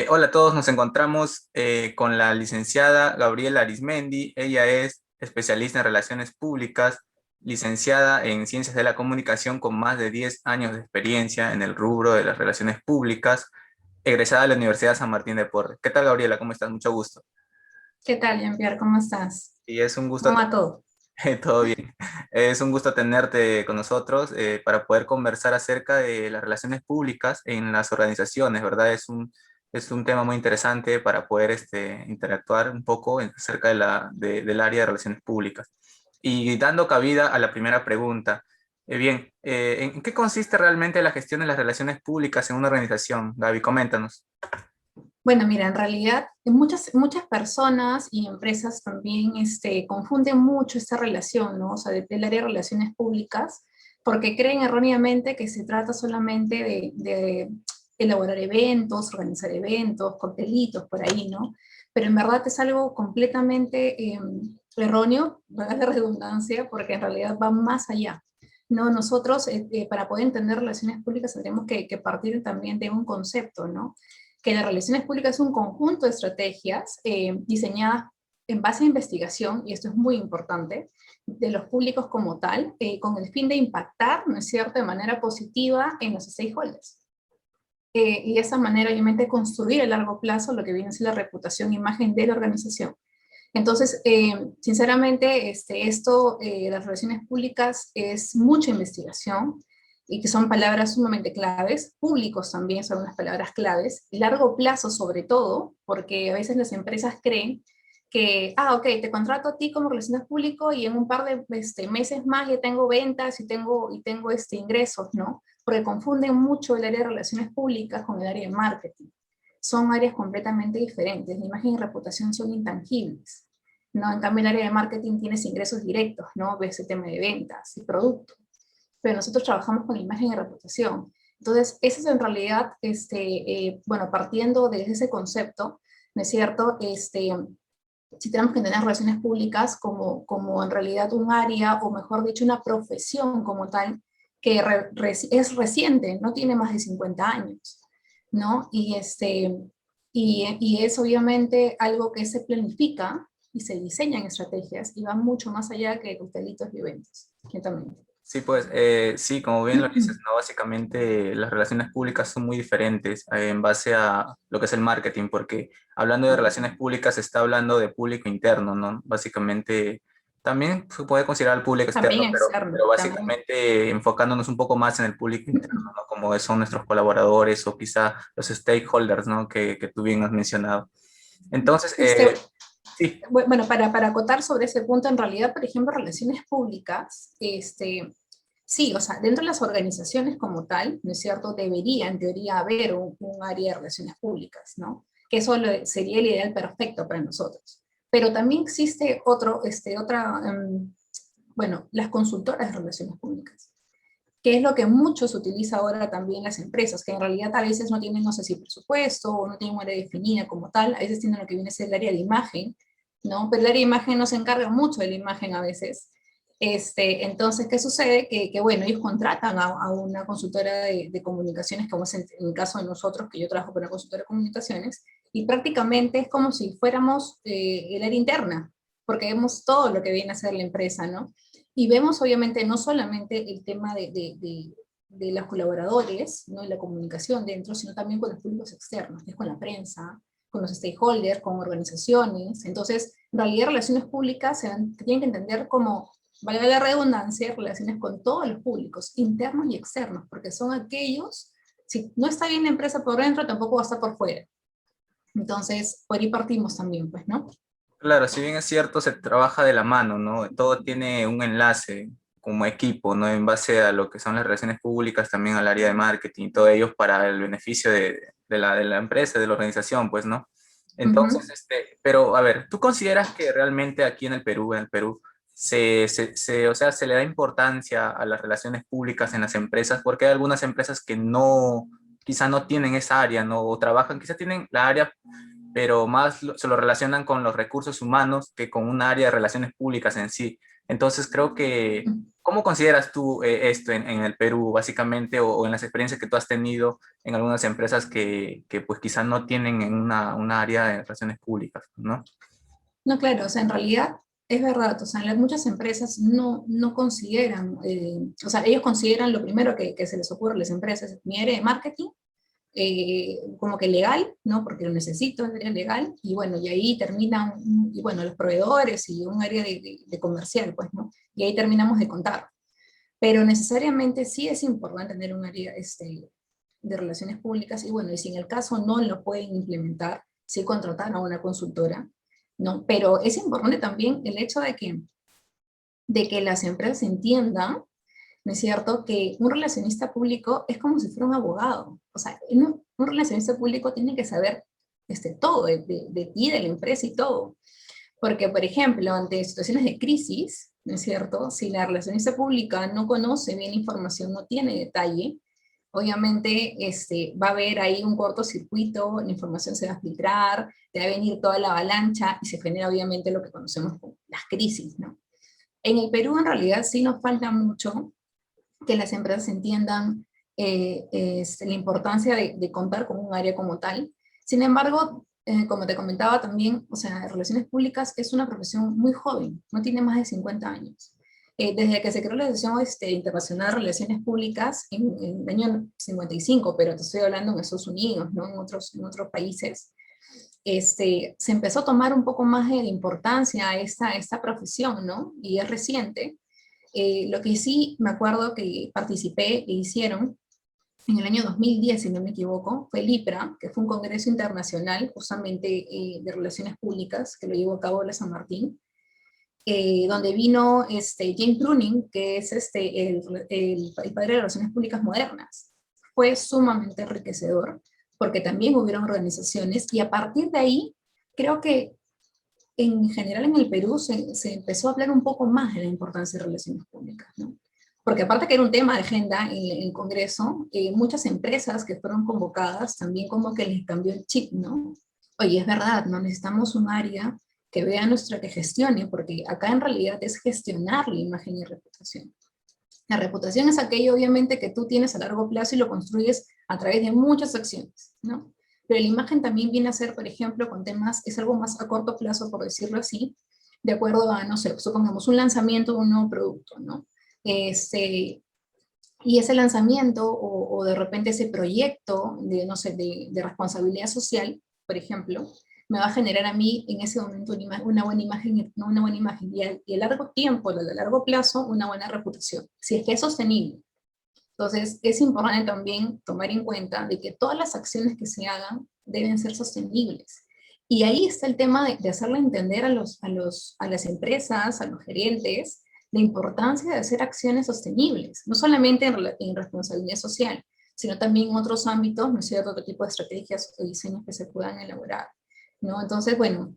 Hola a todos, nos encontramos con la licenciada Gabriela Arizmendi. Ella es especialista en relaciones públicas, licenciada en Ciencias de la Comunicación con más de 10 años de experiencia en el rubro de las relaciones públicas, egresada de la Universidad San Martín de Porres. ¿Qué tal, Gabriela? ¿Cómo estás? Mucho gusto. ¿Qué tal, Jean-Pierre? ¿Cómo estás? Y es un gusto, ¿Cómo va todo? todo bien. Es un gusto tenerte con nosotros para poder conversar acerca de las relaciones públicas en las organizaciones, ¿verdad? Es un tema muy interesante para poder interactuar un poco acerca del área de relaciones públicas. Y dando cabida a la primera pregunta, ¿en qué consiste realmente la gestión de las relaciones públicas en una organización? Gaby, coméntanos. Bueno, mira, en realidad muchas personas y empresas también confunden mucho esta relación, ¿no? O sea, del área de relaciones públicas, porque creen erróneamente que se trata solamente de elaborar eventos, organizar eventos, coctelitos, por ahí, ¿no? Pero en verdad es algo completamente erróneo, valga la redundancia, porque en realidad va más allá. No, nosotros, para poder entender relaciones públicas, tendremos que partir también de un concepto, ¿no? Que las relaciones públicas es un conjunto de estrategias diseñadas en base a investigación, y esto es muy importante, de los públicos como tal, con el fin de impactar, ¿no es cierto?, de manera positiva en los stakeholders. Y de esa manera, obviamente, construir a largo plazo lo que viene a ser la reputación e imagen de la organización. Entonces, sinceramente, las relaciones públicas es mucha investigación y que son palabras sumamente claves, públicos también son unas palabras claves, largo plazo sobre todo, porque a veces las empresas creen que, ok, te contrato a ti como relaciones público y en un par de meses más ya tengo ventas y tengo ingresos, ¿no? Porque confunden mucho el área de relaciones públicas con el área de marketing. Son áreas completamente diferentes. La imagen y reputación son intangibles, ¿no? En cambio, el área de marketing tienes ingresos directos, ¿no? Ves el tema de ventas y producto. Pero nosotros trabajamos con imagen y reputación. Entonces, eso es en realidad, bueno, partiendo de ese concepto, ¿no es cierto? Si tenemos que tener relaciones públicas como en realidad un área, o mejor dicho, una profesión como tal, que es reciente, no tiene más de 50 años, ¿no? Y es obviamente algo que se planifica y se diseñan estrategias y va mucho más allá que costelitos y eventos, netamente. Sí, pues sí, como bien lo dices, ¿no? Básicamente las relaciones públicas son muy diferentes en base a lo que es el marketing, porque hablando de relaciones públicas se está hablando de público interno, ¿no? Básicamente también se puede considerar el público También externo, pero externo, también. básicamente enfocándonos un poco más en el público interno, ¿no? Como son nuestros colaboradores o quizá los stakeholders, ¿no? Que tú bien has mencionado. Entonces, sí. Bueno, para acotar sobre ese punto, en realidad, por ejemplo, relaciones públicas, sí, o sea, dentro de las organizaciones como tal, ¿no es cierto?, debería, en teoría, haber un área de relaciones públicas, ¿no? Que eso sería el ideal perfecto para nosotros. Pero también existe bueno, las consultoras de relaciones públicas, que es lo que mucho se utiliza ahora también las empresas, que en realidad a veces no tienen, no sé si presupuesto, o no tienen una área definida como tal, a veces tienen lo que viene a ser el área de imagen, ¿no? Pero el área de imagen no se encarga mucho de la imagen a veces. Entonces, ¿qué sucede? Bueno, ellos contratan a una consultora de comunicaciones, como es en el caso de nosotros, que yo trabajo con una consultora de comunicaciones, y prácticamente es como si fuéramos el área interna, porque vemos todo lo que viene a ser la empresa, ¿no? Y vemos obviamente no solamente el tema de los colaboradores, ¿no? Y la comunicación dentro, sino también con los públicos externos, que es con la prensa, con los stakeholders, con organizaciones. Entonces, en realidad relaciones públicas tienen que entender como, valga la redundancia, relaciones con todos los públicos, internos y externos, porque son aquellos, si no está bien la empresa por dentro, tampoco va a estar por fuera. Entonces, por ahí partimos también, pues, ¿no? Claro, si bien es cierto, se trabaja de la mano, ¿no? Todo tiene un enlace como equipo, ¿no? En base a lo que son las relaciones públicas, también al área de marketing, todo ello para el beneficio de la empresa, de la organización, pues, ¿no? Entonces, Ujú. pero a ver, ¿tú consideras que realmente aquí en el Perú, o sea, se le da importancia a las relaciones públicas en las empresas? Porque hay algunas empresas que no, quizá no tienen esa área, ¿no? O trabajan, quizá tienen la área pero más se lo relacionan con los recursos humanos que con un área de relaciones públicas en sí. Entonces creo que ¿Cómo consideras tú esto en el Perú, básicamente, o en las experiencias que tú has tenido en algunas empresas que pues quizás no tienen en una área de relaciones públicas, ¿no? No, claro, o sea, en realidad es verdad, o sea, muchas empresas no consideran, o sea, ellos consideran lo primero que se les ocurre a las empresas, mi área de marketing, como que legal, ¿no? Porque lo necesito, es área legal, y bueno, y ahí terminan, y bueno, los proveedores y un área de comercial, pues, ¿no? Y ahí terminamos de contar. Pero necesariamente sí es importante tener un área de relaciones públicas, y bueno, y si en el caso no lo pueden implementar, sí contratar a una consultora, ¿no? Pero es importante también el hecho de que las empresas entiendan, ¿no es cierto?, que un relacionista público es como si fuera un abogado. O sea, un relacionista público tiene que saber todo de ti, de la empresa y todo. Porque, por ejemplo, ante situaciones de crisis, ¿no es cierto?, si la relacionista pública no conoce bien la información, no tiene detalle, obviamente va a haber ahí un cortocircuito, la información se va a filtrar, te va a venir toda la avalancha y se genera obviamente lo que conocemos como las crisis, ¿no? En el Perú en realidad sí nos falta mucho que las empresas entiendan la importancia de contar con un área como tal. Sin embargo, como te comentaba también, o sea, relaciones públicas es una profesión muy joven, no tiene más de 50 años. Desde que se creó la Asociación Internacional de Relaciones Públicas en el año 55, pero te estoy hablando en Estados Unidos, ¿no? En otros países, se empezó a tomar un poco más de importancia a esta profesión, ¿no? Y es reciente. Lo que sí me acuerdo que participé e hicieron en el año 2010, si no me equivoco, fue el IPRA, que fue un congreso internacional justamente de relaciones públicas, que lo llevó a cabo la San Martín, donde vino James Bruning, que es el padre de relaciones públicas modernas. Fue sumamente enriquecedor, porque también hubieron organizaciones, y a partir de ahí, creo que en general en el Perú se empezó a hablar un poco más de la importancia de relaciones públicas, ¿no? Porque aparte que era un tema de agenda en el Congreso, muchas empresas que fueron convocadas también como que les cambió el chip, ¿no? Oye, es verdad, ¿no? Necesitamos un área que vea nuestra, que gestione, porque acá en realidad es gestionar la imagen y reputación. La reputación es aquello, obviamente, que tú tienes a largo plazo y lo construyes a través de muchas acciones, ¿no? Pero la imagen también viene a ser, por ejemplo, con temas, es algo más a corto plazo, por decirlo así, de acuerdo a, no sé, supongamos un lanzamiento de un nuevo producto, ¿no? Y ese lanzamiento o de repente ese proyecto de, no sé, de responsabilidad social, por ejemplo, me va a generar a mí en ese momento una buena imagen, no una buena imagen, y a largo tiempo, a largo plazo, una buena reputación, si es que es sostenible. Entonces, es importante también tomar en cuenta de que todas las acciones que se hagan deben ser sostenibles. Y ahí está el tema de hacerle entender a las empresas, a los gerentes, la importancia de hacer acciones sostenibles, no solamente en responsabilidad social, sino también en otros ámbitos, ¿no es cierto?, otro tipo de estrategias o diseños que se puedan elaborar, ¿no? Entonces, bueno,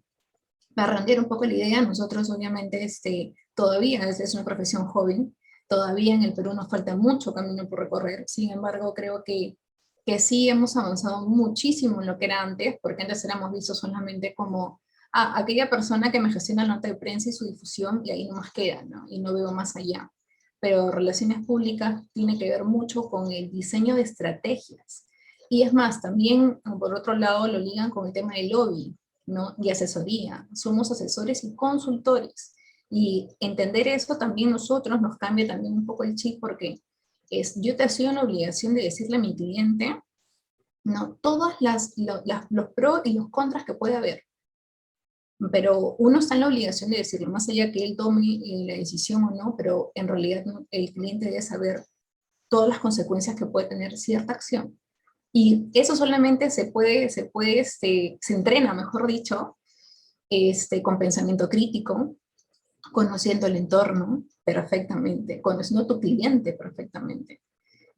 para rendir un poco la idea, nosotros obviamente todavía es una profesión joven, todavía en el Perú nos falta mucho camino por recorrer, sin embargo creo que sí hemos avanzado muchísimo en lo que era antes, porque antes éramos vistos solamente como aquella persona que me gestiona la nota de prensa y su difusión, y ahí no más queda, ¿no? Y no veo más allá. Pero relaciones públicas tiene que ver mucho con el diseño de estrategias. Y es más, también por otro lado lo ligan con el tema del lobby, ¿no? Y asesoría. Somos asesores y consultores. Y entender eso también nosotros nos cambia también un poco el chip, porque yo te hacía una obligación de decirle a mi cliente, ¿no?, todas los pros y los contras que puede haber. Pero uno está en la obligación de decirle, más allá que él tome la decisión o no, pero en realidad, ¿no?, el cliente debe saber todas las consecuencias que puede tener cierta acción. Y eso solamente se entrena, mejor dicho, con pensamiento crítico, conociendo el entorno perfectamente, conociendo a tu cliente perfectamente,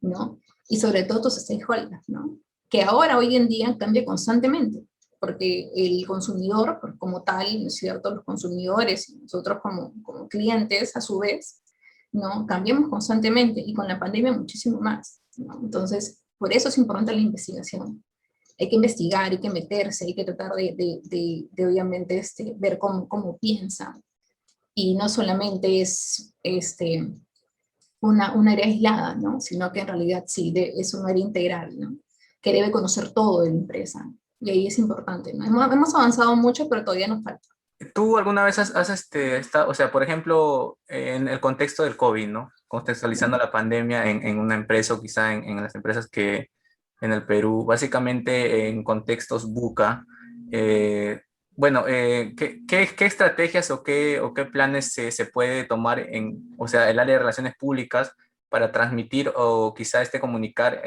¿no? Y sobre todo tus stakeholders, ¿no? Que ahora, hoy en día, cambia constantemente, porque el consumidor, como tal, ¿no es cierto?, los consumidores y nosotros como clientes, a su vez, ¿no?, cambiamos constantemente, y con la pandemia muchísimo más, ¿no? Entonces, por eso es importante la investigación. Hay que investigar, hay que meterse, hay que tratar de obviamente, ver cómo piensan, y no solamente es un área aislada, ¿no? Sino que en realidad sí, es un área integral, ¿no? Que debe conocer todo de la empresa. Y ahí es importante, ¿no? Hemos avanzado mucho, pero todavía nos falta. ¿Tú alguna vez estado, o sea, por ejemplo, en el contexto del COVID, ¿no? Contextualizando la pandemia en una empresa o quizá en las empresas que en el Perú, básicamente en contextos buca, eh, bueno, ¿qué estrategias o qué planes se puede tomar en, o sea, el área de relaciones públicas para transmitir o quizá comunicar,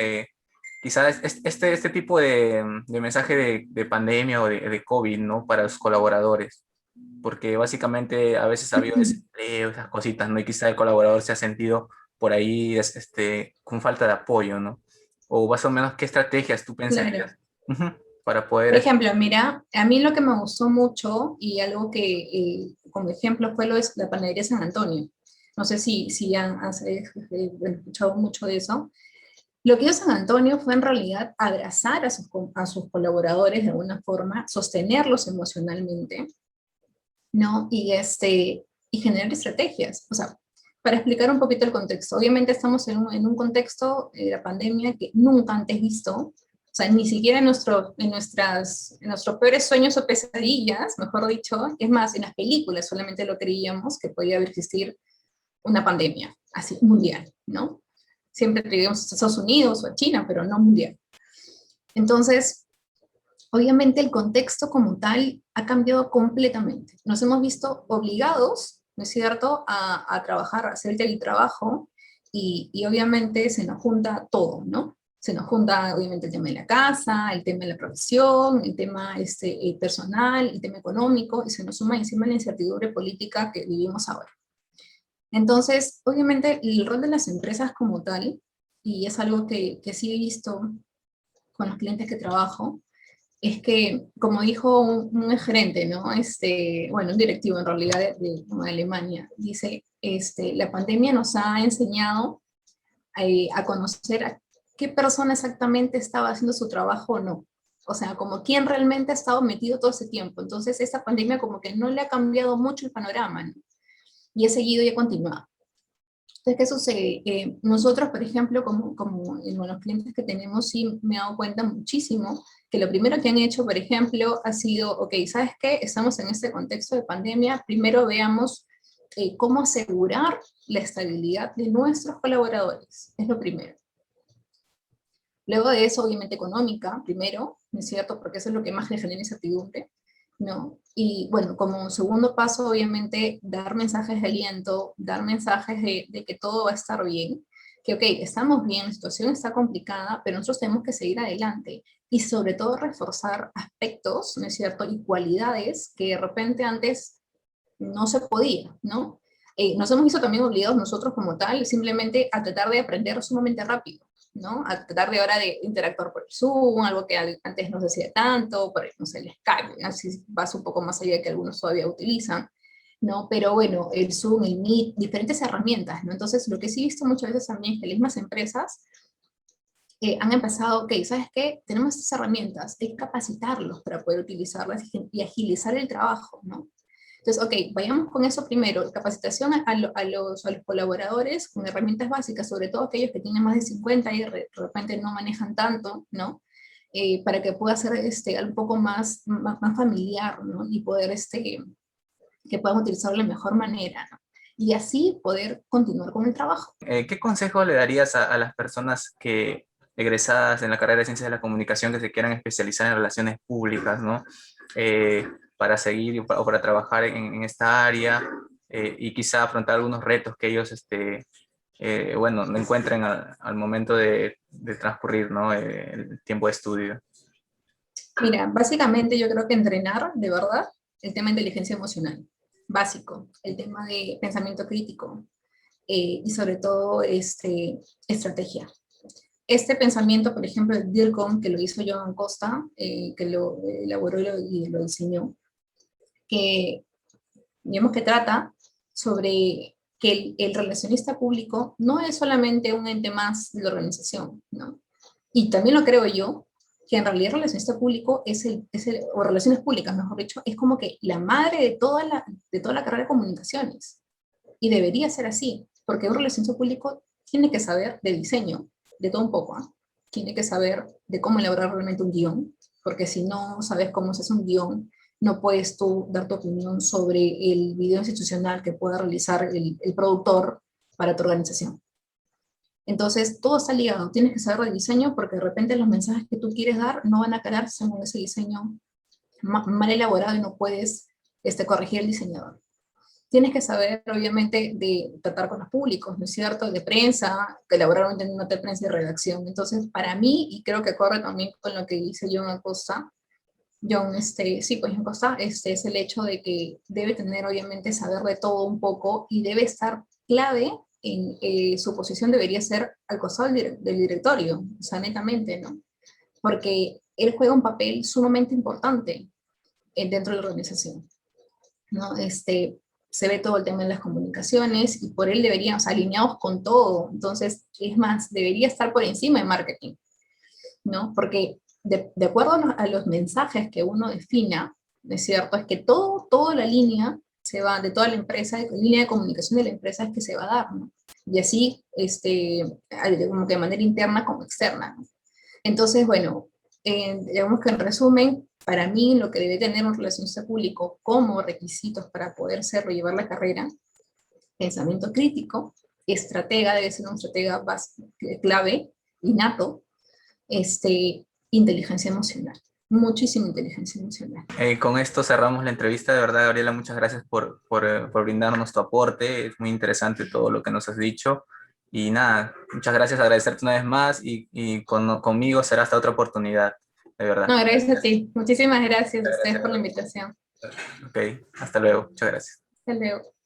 quizá este tipo de mensaje de pandemia o de COVID, ¿no? Para los colaboradores? Porque básicamente a veces ha habido desempleo, esas cositas, ¿no? Y quizá el colaborador se ha sentido por ahí con falta de apoyo, ¿no? O más o menos, ¿qué estrategias tú Claro. pensarías ujú, para poder... Por ejemplo, mira, a mí lo que me gustó mucho y algo que como ejemplo fue lo de la panadería San Antonio. No sé si escuchado mucho de eso. Lo que hizo San Antonio fue en realidad abrazar a sus colaboradores de alguna forma, sostenerlos emocionalmente, ¿no? Y generar estrategias. O sea, para explicar un poquito el contexto, obviamente estamos en un contexto de la pandemia que nunca antes visto, o sea, ni siquiera en nuestros peores sueños o pesadillas, mejor dicho, es más, en las películas solamente lo creíamos que podía existir una pandemia, así, mundial, ¿no? Siempre creíamos a Estados Unidos o a China, pero no mundial. Entonces, obviamente el contexto como tal ha cambiado completamente. Nos hemos visto obligados, ¿no es cierto?, a trabajar, a hacer el teletrabajo y obviamente se nos junta todo, ¿no? Se nos junta obviamente el tema de la casa, el tema de la profesión, el tema personal, el tema económico, y se nos suma encima la incertidumbre política que vivimos ahora. Entonces, obviamente el rol de las empresas como tal, y es algo que sí he visto con los clientes que trabajo, es que, como dijo un gerente, ¿no? Bueno, un directivo en realidad de Alemania, dice, la pandemia nos ha enseñado a conocer a qué persona exactamente estaba haciendo su trabajo o no. O sea, como quién realmente ha estado metido todo ese tiempo. Entonces, esta pandemia como que no le ha cambiado mucho el panorama, ¿no? Y he seguido y he continuado. Entonces, ¿qué sucede? Nosotros, por ejemplo, como en los clientes que tenemos, sí me he dado cuenta muchísimo que lo primero que han hecho, por ejemplo, ha sido, ok, ¿sabes qué? Estamos en este contexto de pandemia, primero veamos cómo asegurar la estabilidad de nuestros colaboradores, es lo primero. Luego de eso, obviamente, económica, primero, ¿no es cierto? Porque eso es lo que más le genera incertidumbre, ¿no? Y bueno, como segundo paso, obviamente, dar mensajes de aliento, dar mensajes de que todo va a estar bien, que ok, estamos bien, la situación está complicada, pero nosotros tenemos que seguir adelante y sobre todo reforzar aspectos, ¿no es cierto? Y cualidades que de repente antes no se podía, ¿no? Nos hemos visto también obligados nosotros como tal simplemente a tratar de aprender sumamente rápido, ¿no? A tratar de ahora de interactuar por el Zoom, algo que antes no se hacía tanto, por no sé, el Skype, así vas un poco más allá que algunos todavía utilizan, ¿no? Pero bueno, el Zoom, el Meet, diferentes herramientas, ¿no? Entonces, lo que sí he visto muchas veces también es que las mismas empresas han empezado, ok, ¿sabes qué? Tenemos estas herramientas, hay que capacitarlos para poder utilizarlas y agilizar el trabajo, ¿no? Entonces, ok, vayamos con eso primero, capacitación a los colaboradores con herramientas básicas, sobre todo aquellos que tienen más de 50 y de repente no manejan tanto, ¿no? Para que pueda ser un poco más familiar, ¿no? Y poder, que puedan utilizarlo de mejor manera, ¿no? Y así poder continuar con el trabajo. ¿Qué consejo le darías a las personas que egresadas en la carrera de Ciencias de la Comunicación que se quieran especializar en relaciones públicas, ¿no? Para seguir o para trabajar en esta área y quizá afrontar algunos retos que ellos, bueno, no encuentren al momento de transcurrir, ¿no? El tiempo de estudio. Mira, básicamente yo creo que entrenar, de verdad, el tema de inteligencia emocional, básico, el tema de pensamiento crítico y sobre todo estrategia. Este pensamiento, por ejemplo, el DIRCOM, que lo hizo Joan Costa, que lo elaboró y lo diseñó, que digamos que trata sobre que el relacionista público no es solamente un ente más de la organización, ¿no? Y también lo creo yo, que en realidad el relacionista público o relaciones públicas, mejor dicho, es como que la madre de toda la carrera de comunicaciones. Y debería ser así. porque un relacionista público tiene que saber de diseño, de todo un poco, ¿ah? Tiene que saber de cómo elaborar realmente un guión, porque si no sabes cómo se hace un guión, no puedes tú dar tu opinión sobre el video institucional que pueda realizar el productor para tu organización. Entonces, todo está ligado. Tienes que saber de diseño porque de repente los mensajes que tú quieres dar no van a quedar según ese diseño mal elaborado y no puedes corregir el diseñador. Tienes que saber, obviamente, de tratar con los públicos, ¿no es cierto? De prensa, que elaborar una nota de prensa y redacción. Entonces, para mí, y creo que corre también con lo que dice John Acosta, sí, pues John Acosta, es el hecho de que debe tener, obviamente, saber de todo un poco y debe estar clave en su posición debería ser al costado del directorio, o sea, netamente, ¿no? Porque él juega un papel sumamente importante dentro de la organización, ¿no? Se ve todo el tema de las comunicaciones y por él deberíamos, o sea, alineados con todo, entonces, es más, debería estar por encima de marketing, ¿no? Porque de acuerdo a los mensajes que uno defina, ¿es cierto? Es que toda la línea se va, de toda la empresa, la línea de comunicación de la empresa es que se va a dar, ¿no? Y así, como que de manera interna como externa, ¿no? Entonces, bueno, digamos que en resumen, para mí lo que debe tener un relacionista público como requisitos para poder serlo y llevar la carrera, pensamiento crítico, estratega, debe ser un estratega clave, innato, inteligencia emocional, muchísima inteligencia emocional. Con esto cerramos la entrevista. De verdad, Gabriela, muchas gracias por brindarnos tu aporte. Es muy interesante todo lo que nos has dicho. Y nada, muchas gracias, agradecerte una vez más y conmigo será hasta otra oportunidad, de verdad. No, gracias a ti. Muchísimas gracias a ustedes por la invitación. Ok, hasta luego. Muchas gracias. Hasta luego.